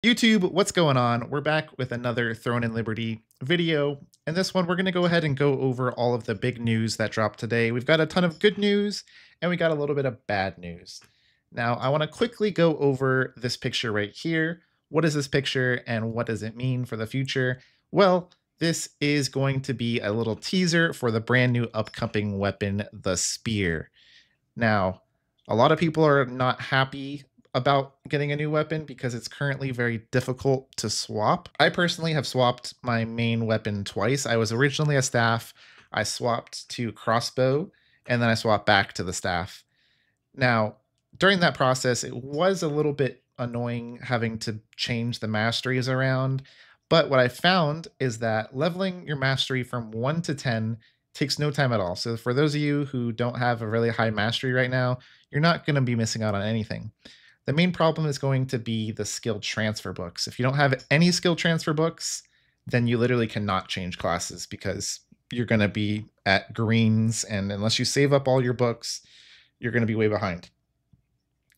YouTube, what's going on? We're back with another Throne and Liberty video. In this one, we're going to go ahead and go over all of the big news that dropped today. We've got a ton of good news and we got a little bit of bad news. Now, I want to quickly go over this picture right here. What is this picture and what does it mean for the future? Well, this is going to be a little teaser for the brand new upcoming weapon, the Spear. Now, a lot of people are not happy about getting a new weapon because it's currently very difficult to swap. I personally have swapped my main weapon twice. I was originally a staff, I swapped to crossbow, and then I swapped back to the staff. Now, during that process, it was a little bit annoying having to change the masteries around. But what I found is that leveling your mastery from 1 to 10 takes no time at all. So, for those of you who don't have a really high mastery right now, you're not going to be missing out on anything. The main problem is going to be the skill transfer books. If you don't have any skill transfer books, then you literally cannot change classes because you're going to be at greens. And unless you save up all your books, you're going to be way behind.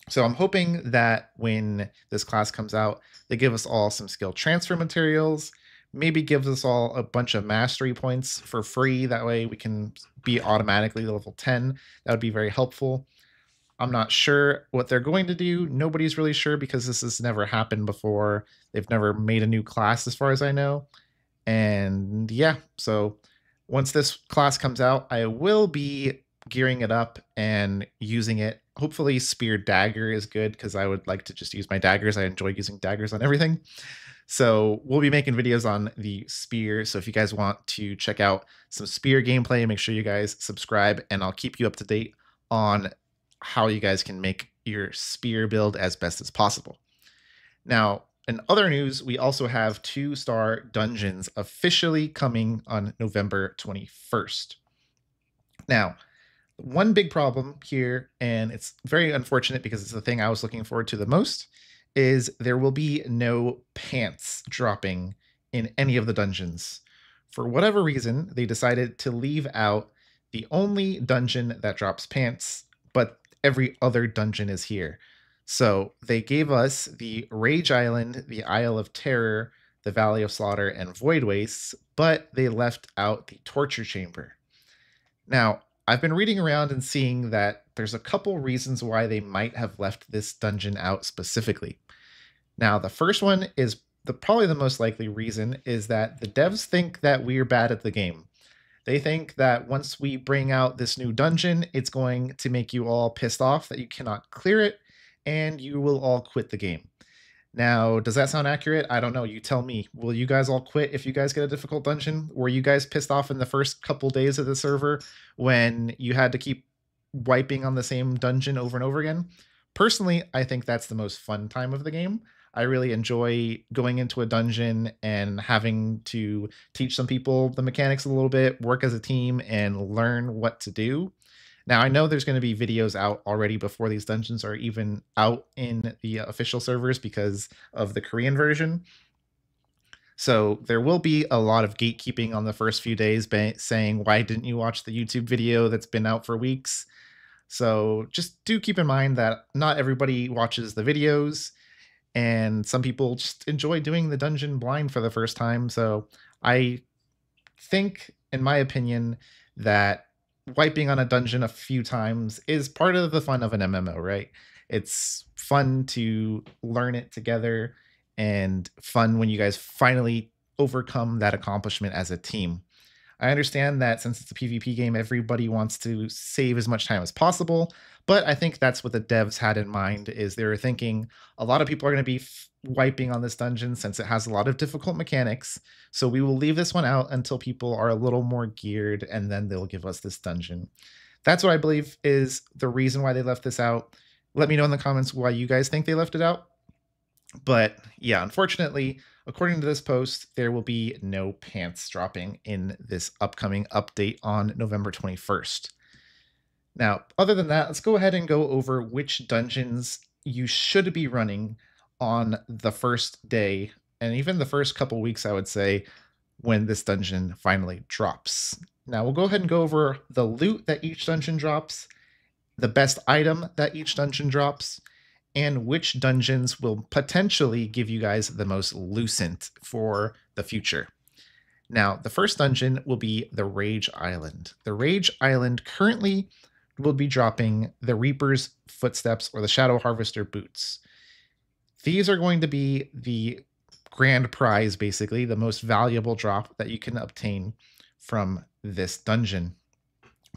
So I'm hoping that when this class comes out, they give us all some skill transfer materials, maybe gives us all a bunch of mastery points for free. That way we can be automatically level 10. That would be very helpful. I'm not sure what they're going to do. Nobody's really sure because this has never happened before. They've never made a new class as far as I know. And yeah, so once this class comes out, I will be gearing it up and using it. Hopefully Spear Dagger is good because I would like to just use my daggers. I enjoy using daggers on everything. So we'll be making videos on the Spear. So if you guys want to check out some Spear gameplay, make sure you guys subscribe and I'll keep you up to date on how you guys can make your Spear build as best as possible. Now, in other news, we also have 2-star dungeons officially coming on November 21st. Now, one big problem here, and it's very unfortunate because it's the thing I was looking forward to the most, is there will be no pants dropping in any of the dungeons. For whatever reason, they decided to leave out the only dungeon that drops pants, but every other dungeon is here. So they gave us the Rage Island, the Isle of Terror, the Valley of Slaughter, and Void Wastes, but they left out the Torture Chamber. Now, I've been reading around and seeing that there's a couple reasons why they might have left this dungeon out specifically. Now, the first one is probably the most likely reason is that the devs think that we're bad at the game. They think that once we bring out this new dungeon, it's going to make you all pissed off that you cannot clear it, and you will all quit the game. Now, does that sound accurate? I don't know. You tell me. Will you guys all quit if you guys get a difficult dungeon? Were you guys pissed off in the first couple days of the server when you had to keep wiping on the same dungeon over and over again? Personally, I think that's the most fun time of the game. I really enjoy going into a dungeon and having to teach some people the mechanics a little bit, work as a team, and learn what to do. Now, I know there's going to be videos out already before these dungeons are even out in the official servers because of the Korean version. So there will be a lot of gatekeeping on the first few days saying, why didn't you watch the YouTube video that's been out for weeks? So just do keep in mind that not everybody watches the videos and some people just enjoy doing the dungeon blind for the first time. So I think, in my opinion, that wiping on a dungeon a few times is part of the fun of an MMO, right? It's fun to learn it together and fun when you guys finally overcome that accomplishment as a team. I understand that since it's a PvP game, everybody wants to save as much time as possible, but I think that's what the devs had in mind is they were thinking a lot of people are going to be wiping on this dungeon since it has a lot of difficult mechanics. So we will leave this one out until people are a little more geared and then they'll give us this dungeon. That's what I believe is the reason why they left this out. Let me know in the comments why you guys think they left it out. But yeah, unfortunately, according to this post, there will be no pants dropping in this upcoming update on November 21st. Now, other than that, let's go ahead and go over which dungeons you should be running on the first day, and even the first couple weeks, I would say, when this dungeon finally drops. Now, we'll go ahead and go over the loot that each dungeon drops, the best item that each dungeon drops, and which dungeons will potentially give you guys the most lucent for the future. Now, the first dungeon will be the Rage Island. The Rage Island currently will be dropping the Reaper's Footsteps or the Shadow Harvester boots. These are going to be the grand prize, basically, the most valuable drop that you can obtain from this dungeon.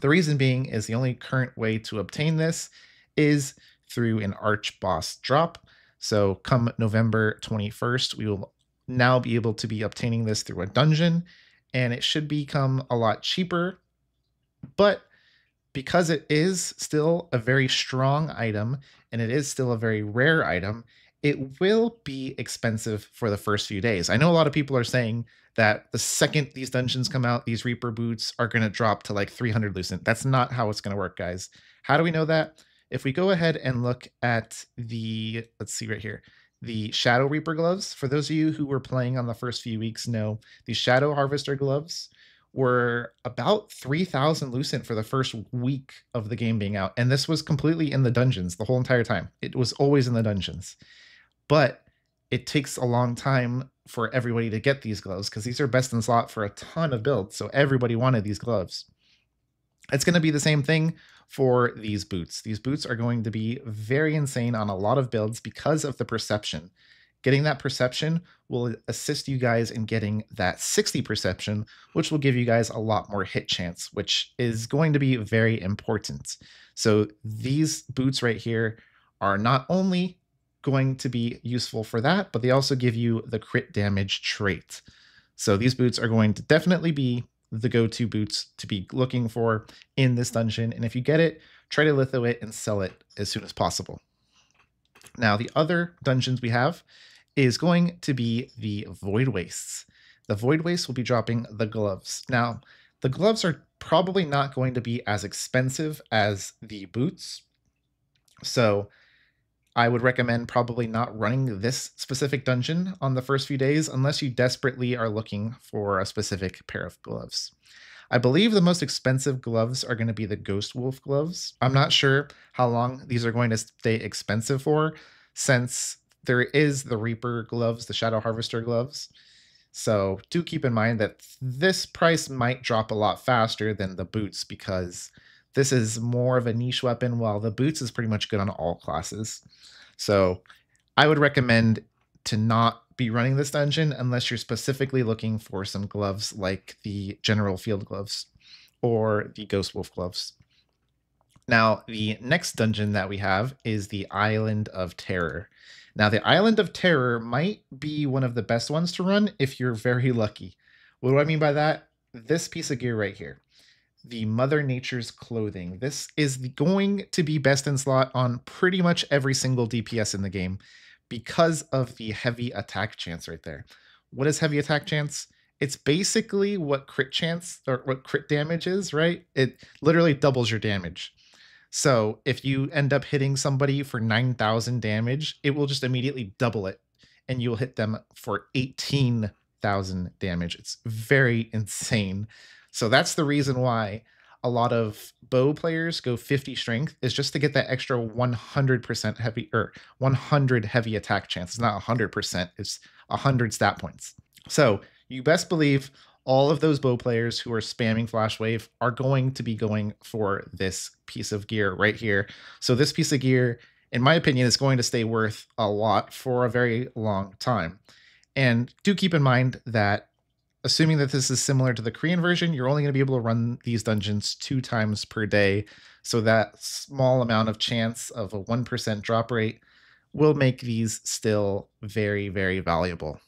The reason being is the only current way to obtain this is through an Arch Boss drop. So come November 21st, we will now be able to be obtaining this through a dungeon, and it should become a lot cheaper. But because it is still a very strong item and it is still a very rare item, it will be expensive for the first few days. I know a lot of people are saying that the second these dungeons come out, these Reaper boots are going to drop to like 300 lucent. That's not how it's going to work, guys. How do we know that? If we go ahead and look at the, let's see right here, the Shadow Reaper gloves, for those of you who were playing on the first few weeks know, the Shadow Harvester gloves were about 3,000 lucent for the first week of the game being out. And this was completely in the dungeons the whole entire time. It was always in the dungeons. But it takes a long time for everybody to get these gloves because these are best in slot for a ton of builds. So everybody wanted these gloves. It's going to be the same thing for these boots. These boots are going to be very insane on a lot of builds because of the perception. Getting that perception will assist you guys in getting that 60 perception, which will give you guys a lot more hit chance, which is going to be very important. So these boots right here are not only going to be useful for that, but they also give you the crit damage trait. So these boots are going to definitely be the go-to boots to be looking for in this dungeon. And if you get it, try to litho it and sell it as soon as possible. Now, the other dungeons we have is going to be the Void Wastes. The Void Wastes will be dropping the gloves. Now, the gloves are probably not going to be as expensive as the boots. So I would recommend probably not running this specific dungeon on the first few days unless you desperately are looking for a specific pair of gloves. I believe the most expensive gloves are going to be the Ghost Wolf gloves. I'm not sure how long these are going to stay expensive for, since there is the Reaper gloves, the Shadow Harvester gloves. So do keep in mind that this price might drop a lot faster than the boots because this is more of a niche weapon, while the boots is pretty much good on all classes. So I would recommend to not be running this dungeon unless you're specifically looking for some gloves like the General Field gloves or the Ghost Wolf gloves. Now, the next dungeon that we have is the Island of Terror. Now, the Island of Terror might be one of the best ones to run if you're very lucky. What do I mean by that? This piece of gear right here, the Mother Nature's Clothing. This is going to be best in slot on pretty much every single DPS in the game because of the heavy attack chance right there. What is heavy attack chance? It's basically what crit chance or what crit damage is, right? It literally doubles your damage. So if you end up hitting somebody for 9,000 damage, it will just immediately double it and you'll hit them for 18,000 damage. It's very insane. So that's the reason why a lot of bow players go 50 strength, is just to get that extra 100% heavy or 100 heavy attack chance. It's not 100%, it's 100 stat points. So you best believe all of those bow players who are spamming Flash Wave are going to be going for this piece of gear right here. So this piece of gear, in my opinion, is going to stay worth a lot for a very long time. And do keep in mind that assuming that this is similar to the Korean version, you're only going to be able to run these dungeons 2 times per day. So that small amount of chance of a 1% drop rate will make these still very, very valuable.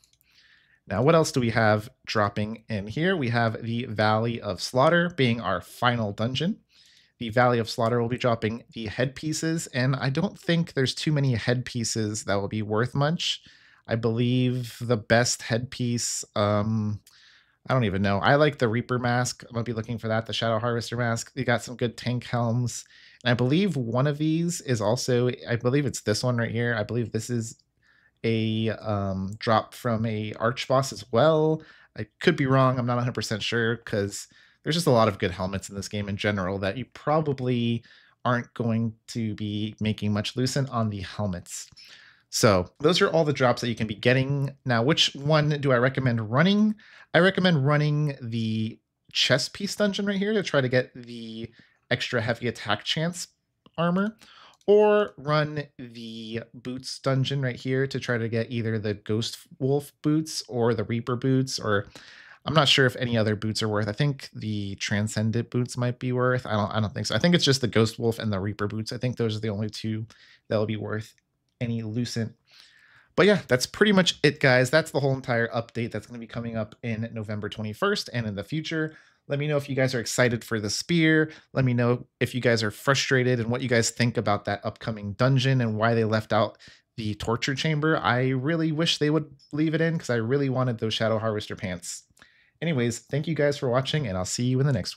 Now, what else do we have dropping in here? We have the Valley of Slaughter being our final dungeon. The Valley of Slaughter will be dropping the headpieces, and I don't think there's too many headpieces that will be worth much. I believe the best headpiece, I don't even know. I like the Reaper mask. I'm going to be looking for that, the Shadow Harvester mask. They got some good tank helms. And I believe one of these is also, I believe it's this one right here. I believe this is a drop from a Arch Boss as well. I could be wrong. I'm not 100% sure because there's just a lot of good helmets in this game in general that you probably aren't going to be making much lucent on the helmets. So those are all the drops that you can be getting. Now, which one do I recommend running? I recommend running the chest piece dungeon right here to try to get the extra heavy attack chance armor, or run the boots dungeon right here to try to get either the Ghost Wolf boots or the Reaper boots, or I'm not sure if any other boots are worth. I think the Transcendent boots might be worth. I don't think so. I think it's just the Ghost Wolf and the Reaper boots. I think those are the only two that will be worth any lucent. But yeah, that's pretty much it, guys. That's the whole entire update that's going to be coming up in November 21st and in the future. Let me know if you guys are excited for the spear. Let me know if you guys are frustrated and what you guys think about that upcoming dungeon and why they left out the torture chamber. I really wish they would leave it in because I really wanted those Shadow Harvester pants. Anyways, thank you guys for watching, and I'll see you in the next one.